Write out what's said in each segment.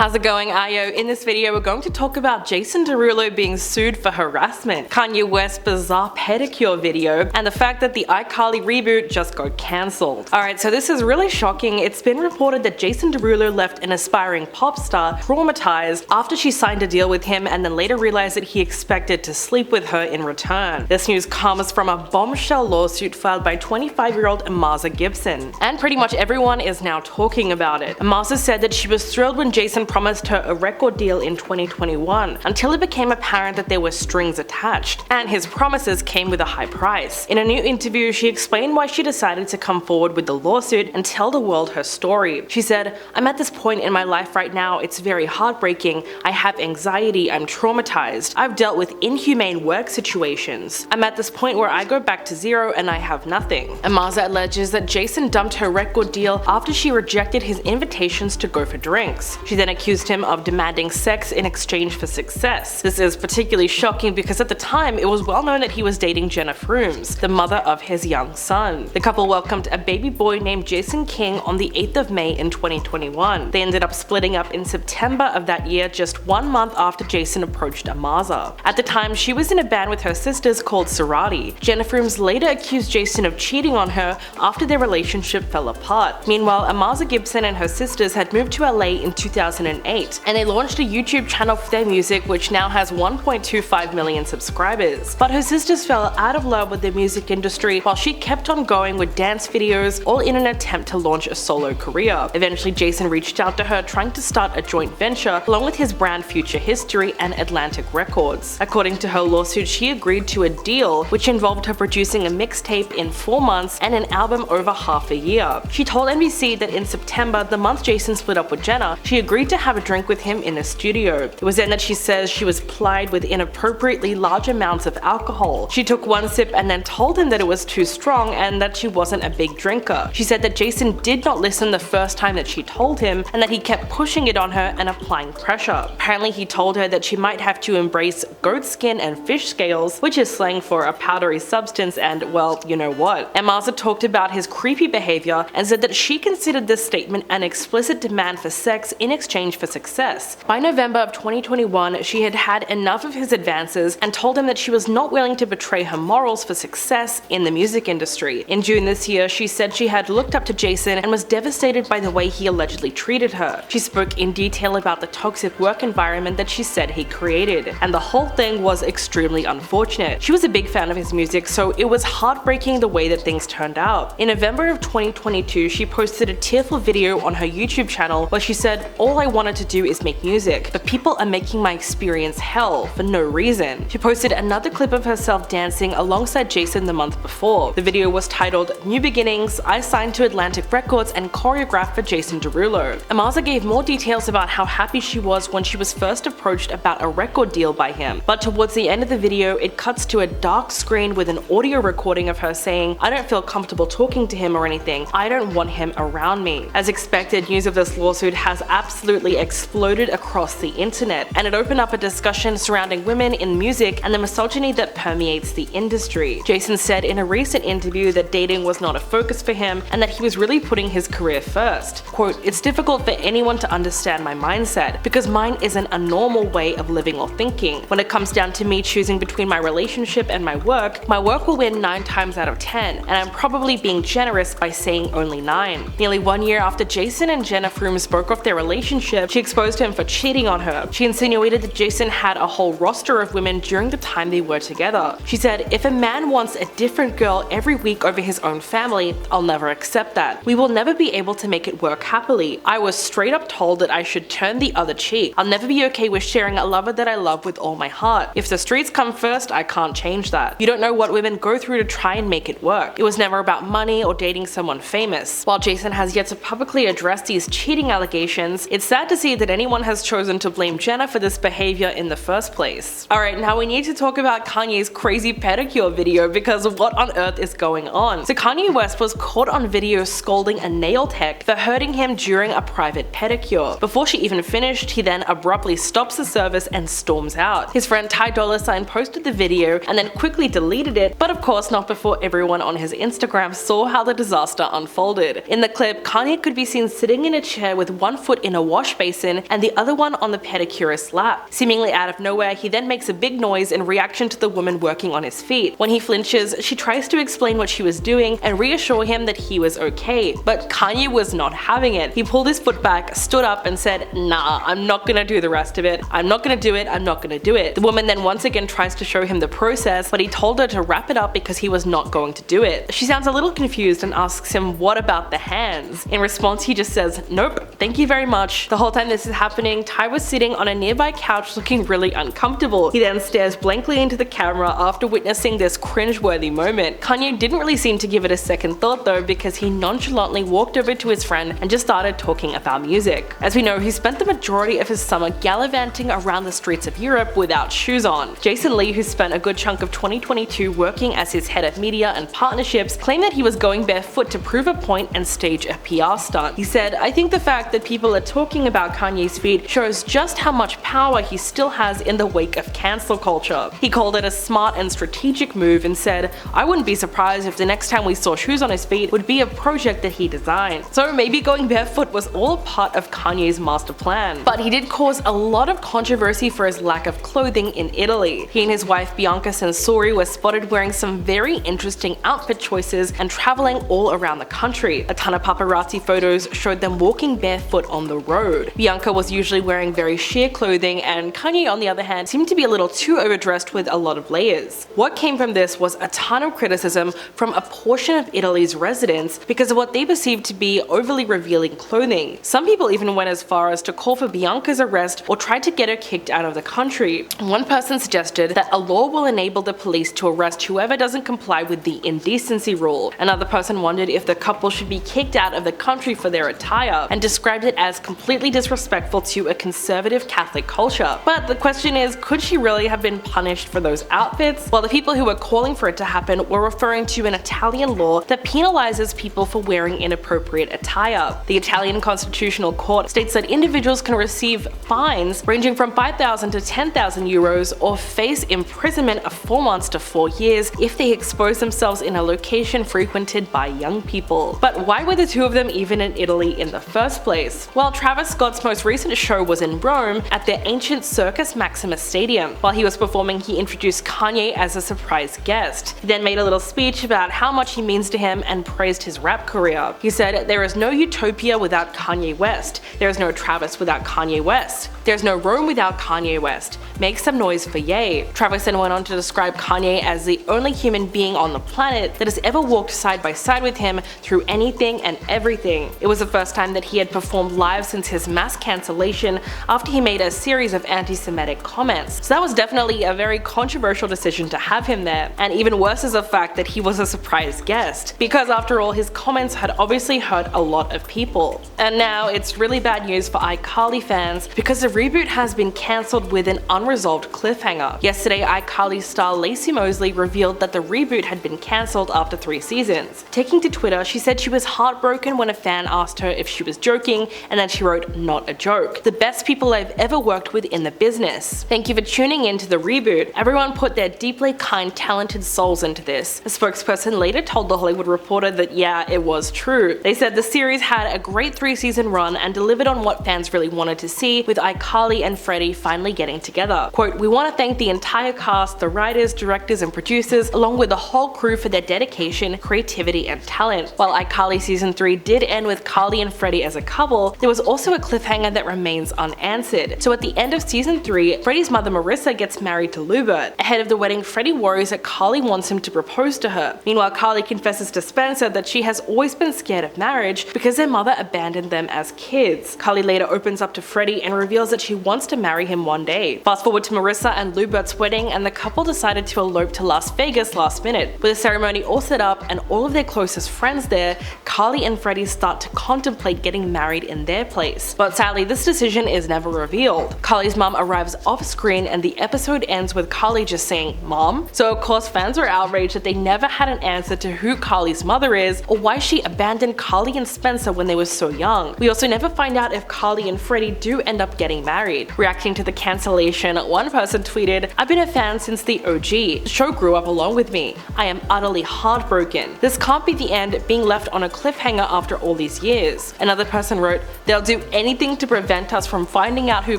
How's it going, Ayo? In this video, we're going to talk about Jason Derulo being sued for harassment, Kanye West's bizarre pedicure video, and the fact that the iCarly Reboot just got cancelled. Alright, so this is really shocking. It's been reported that Jason Derulo left an aspiring pop star traumatized after she signed a deal with him and then later realized that he expected to sleep with her in return. This news comes from a bombshell lawsuit filed by 25-year-old Amaza Gibson, and pretty much everyone is now talking about it. Amaza said that she was thrilled when Jason promised her a record deal in 2021, until it became apparent that there were strings attached, and his promises came with a high price. In a new interview, she explained why she decided to come forward with the lawsuit and tell the world her story. She said, "I'm at this point in my life right now, it's very heartbreaking. I have anxiety, I'm traumatized. I've dealt with inhumane work situations. I'm at this point where I go back to zero and I have nothing." Amaza alleges that Jason dumped her record deal after she rejected his invitations to go for drinks. She then accused him of demanding sex in exchange for success. This is particularly shocking because at the time it was well known that he was dating Jenna Frooms, the mother of his young son. The couple welcomed a baby boy named Jason King on the 8th of May in 2021. They ended up splitting up in September of that year, just 1 month after Jason approached Amaza. At the time, she was in a band with her sisters called Sorority. Jenna Frooms later accused Jason of cheating on her after their relationship fell apart. Meanwhile, Amaza Gibson and her sisters had moved to LA in 2008, and they launched a YouTube channel for their music which now has 1.25 million subscribers. But her sisters fell out of love with the music industry while she kept on going with dance videos, all in an attempt to launch a solo career. Eventually, Jason reached out to her trying to start a joint venture along with his brand Future History and Atlantic Records. According to her lawsuit, she agreed to a deal which involved her producing a mixtape in 4 months and an album over half a year. She told NBC that in September, the month Jason split up with Jenna, she agreed to have a drink with him in a studio. It was then that she says she was plied with inappropriately large amounts of alcohol. She took 1 sip and then told him that it was too strong and that she wasn't a big drinker. She said that Jason did not listen the first time that she told him and that he kept pushing it on her and applying pressure. Apparently, he told her that she might have to embrace goat skin and fish scales, which is slang for a powdery substance, and well, you know what. Amaza talked about his creepy behavior and said that she considered this statement an explicit demand for sex in exchange for success. By November of 2021, she had had enough of his advances and told him that she was not willing to betray her morals for success in the music industry. In June this year, she said she had looked up to Jason and was devastated by the way he allegedly treated her. She spoke in detail about the toxic work environment that she said he created, and the whole thing was extremely unfortunate. She was a big fan of his music, so it was heartbreaking the way that things turned out. In November of 2022, she posted a tearful video on her YouTube channel where she said, "All I wanted to do is make music, but people are making my experience hell for no reason." She posted another clip of herself dancing alongside Jason the month before. The video was titled "New Beginnings, I signed to Atlantic Records and choreographed for Jason Derulo." Amaza gave more details about how happy she was when she was first approached about a record deal by him, but towards the end of the video, it cuts to a dark screen with an audio recording of her saying, "I don't feel comfortable talking to him or anything. I don't want him around me." As expected, news of this lawsuit has absolutely exploded across the internet, and it opened up a discussion surrounding women in music and the misogyny that permeates the industry. Jason said in a recent interview that dating was not a focus for him and that he was really putting his career first. Quote, "It's difficult for anyone to understand my mindset because mine isn't a normal way of living or thinking. When it comes down to me choosing between my relationship and my work will win 9 times out of 10, and I'm probably being generous by saying only 9. Nearly 1 year after Jason and Jenna Frooms broke off their relationship, she exposed him for cheating on her. She insinuated that Jason had a whole roster of women during the time they were together. She said, "If a man wants a different girl every week over his own family, I'll never accept that. We will never be able to make it work happily. I was straight up told that I should turn the other cheek. I'll never be okay with sharing a lover that I love with all my heart. If the streets come first, I can't change that. You don't know what women go through to try and make it work. It was never about money or dating someone famous." While Jason has yet to publicly address these cheating allegations, it's sad to see that anyone has chosen to blame Jenna for this behavior in the first place. Alright, now we need to talk about Kanye's crazy pedicure video because what on earth is going on? So Kanye West was caught on video scolding a nail tech for hurting him during a private pedicure. Before she even finished, he then abruptly stops the service and storms out. His friend Ty Dolla $ign posted the video and then quickly deleted it, but of course not before everyone on his Instagram saw how the disaster unfolded. In the clip, Kanye could be seen sitting in a chair with one foot in a wash basin and the other one on the pedicurist's lap. Seemingly out of nowhere, he then makes a big noise in reaction to the woman working on his feet. When he flinches, she tries to explain what she was doing and reassure him that he was okay, but Kanye was not having it. He pulled his foot back, stood up and said, "Nah, I'm not gonna do the rest of it. I'm not gonna do it. I'm not gonna do it." The woman then once again tries to show him the process, but he told her to wrap it up because he was not going to do it. She sounds a little confused and asks him, "What about the hands?" In response, he just says, "Nope, thank you very much." The whole time this is happening, Ty was sitting on a nearby couch looking really uncomfortable. He then stares blankly into the camera after witnessing this cringe-worthy moment. Kanye didn't really seem to give it a second thought though, because he nonchalantly walked over to his friend and just started talking about music. As we know, he spent the majority of his summer gallivanting around the streets of Europe without shoes on. Jason Lee, who spent a good chunk of 2022 working as his head of media and partnerships, claimed that he was going barefoot to prove a point and stage a PR stunt. He said, "I think the fact that people are talking about Kanye's feet shows just how much power he still has in the wake of cancel culture." He called it a smart and strategic move and said, "I wouldn't be surprised if the next time we saw shoes on his feet would be a project that he designed." So maybe going barefoot was all a part of Kanye's master plan. But he did cause a lot of controversy for his lack of clothing in Italy. He and his wife Bianca Censori were spotted wearing some very interesting outfit choices and traveling all around the country. A ton of paparazzi photos showed them walking barefoot on the road. Bianca was usually wearing very sheer clothing, and Kanye on the other hand seemed to be a little too overdressed with a lot of layers. What came from this was a ton of criticism from a portion of Italy's residents because of what they perceived to be overly revealing clothing. Some people even went as far as to call for Bianca's arrest or tried to get her kicked out of the country. One person suggested that a law will enable the police to arrest whoever doesn't comply with the indecency rule. Another person wondered if the couple should be kicked out of the country for their attire and described it as completely disrespectful to a conservative Catholic culture. But the question is, could she really have been punished for those outfits? Well, the people who were calling for it to happen were referring to an Italian law that penalizes people for wearing inappropriate attire. The Italian Constitutional Court states that individuals can receive fines ranging from 5,000 to 10,000 euros or face imprisonment of 4 months to 4 years if they expose themselves in a location frequented by young people. But why were the two of them even in Italy in the first place? Well, Travis Scott's most recent show was in Rome at the ancient Circus Maximus Stadium. While he was performing, he introduced Kanye as a surprise guest. He then made a little speech about how much he means to him and praised his rap career. He said, "There is no utopia without Kanye West. There is no Travis without Kanye West. There's no Rome without Kanye West. Make some noise for Ye." Travis then went on to describe Kanye as the only human being on the planet that has ever walked side by side with him through anything and everything. It was the first time that he had performed live since his mass cancellation after he made a series of anti-Semitic comments. So that was definitely a very controversial decision to have him there, and even worse is the fact that he was a surprise guest, because after all his comments had obviously hurt a lot of people. And now it's really bad news for iCarly fans because the reboot has been cancelled with an unresolved cliffhanger. Yesterday, iCarly star Lacey Mosley revealed that the reboot had been cancelled after 3 seasons. Taking to Twitter, she said she was heartbroken when a fan asked her if she was joking, and then she wrote, "Not a joke. The best people I've ever worked with in the business. Thank you for tuning in to the reboot. Everyone put their deeply kind, talented souls into this." A spokesperson later told The Hollywood Reporter that yeah, it was true. They said the series had a great 3-season run and delivered on what fans really wanted to see, with iCarly and Freddie finally getting together. Quote, "We want to thank the entire cast, the writers, directors, and producers, along with the whole crew for their dedication, creativity, and talent." While iCarly Season 3 did end with Carly and Freddie as a couple, there was also a cliffhanger that remains unanswered. So at the end of Season 3, Freddie's mother Marissa gets married to Lubert. Ahead of the wedding, Freddie worries that Carly wants him to propose to her. Meanwhile, Carly confesses to Spencer that she has always been scared of marriage because their mother abandoned them as kids. Carly later opens up to Freddie and reveals that she wants to marry him one day. Fast forward to Marissa and Lubert's wedding, and the couple decided to elope to Las Vegas last minute. With the ceremony all set up and all of their closest friends there, Carly and Freddie start to contemplate getting married in their place. But sadly, this decision is never revealed. Carly's mom arrives off screen and the episode ends with Carly just saying, "Mom?" So of course fans were outraged that they never had an answer to who Carly's mother is or why she abandoned Carly and Spencer when they were so young. We also never find out if Carly and Freddie do end up getting married. Reacting to the cancellation, then one person tweeted, "I've been a fan since the OG. The show grew up along with me. I am utterly heartbroken. This can't be the end, being left on a cliffhanger after all these years." Another person wrote, "They'll do anything to prevent us from finding out who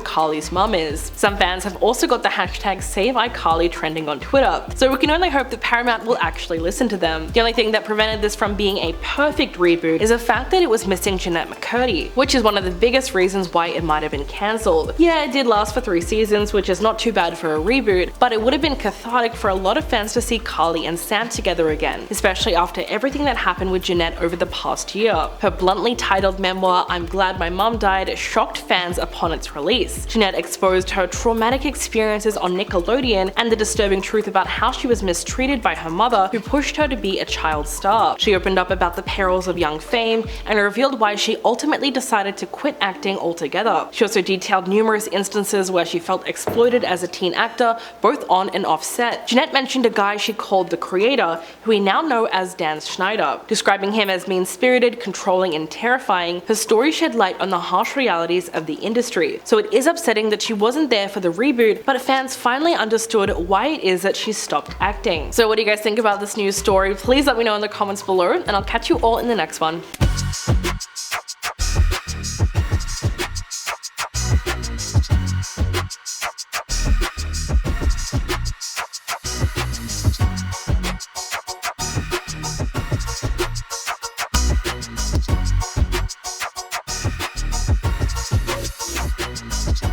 Carly's mum is." Some fans have also got the hashtag #SaveICarly trending on Twitter, so we can only hope that Paramount will actually listen to them. The only thing that prevented this from being a perfect reboot is the fact that it was missing Jeanette McCurdy, which is one of the biggest reasons why it might have been cancelled. Yeah, it did last for 3 seasons, which is not too bad for a reboot, but it would have been cathartic for a lot of fans to see Carly and Sam together again, especially after everything that happened with Jeanette over the past year. Her bluntly titled memoir, "I'm Glad My Mom Died," shocked fans upon its release. Jeanette exposed her traumatic experiences on Nickelodeon and the disturbing truth about how she was mistreated by her mother, who pushed her to be a child star. She opened up about the perils of young fame and revealed why she ultimately decided to quit acting altogether. She also detailed numerous instances where she felt exploited as a teen actor, both on and off set. Jeanette mentioned a guy she called the Creator, who we now know as Dan Schneider. Describing him as mean-spirited, controlling, and terrifying, her story shed light on the harsh realities of the industry. So it is upsetting that she wasn't there for the reboot, but fans finally understood why it is that she stopped acting. So what do you guys think about this news story? Please let me know in the comments below, and I'll catch you all in the next one.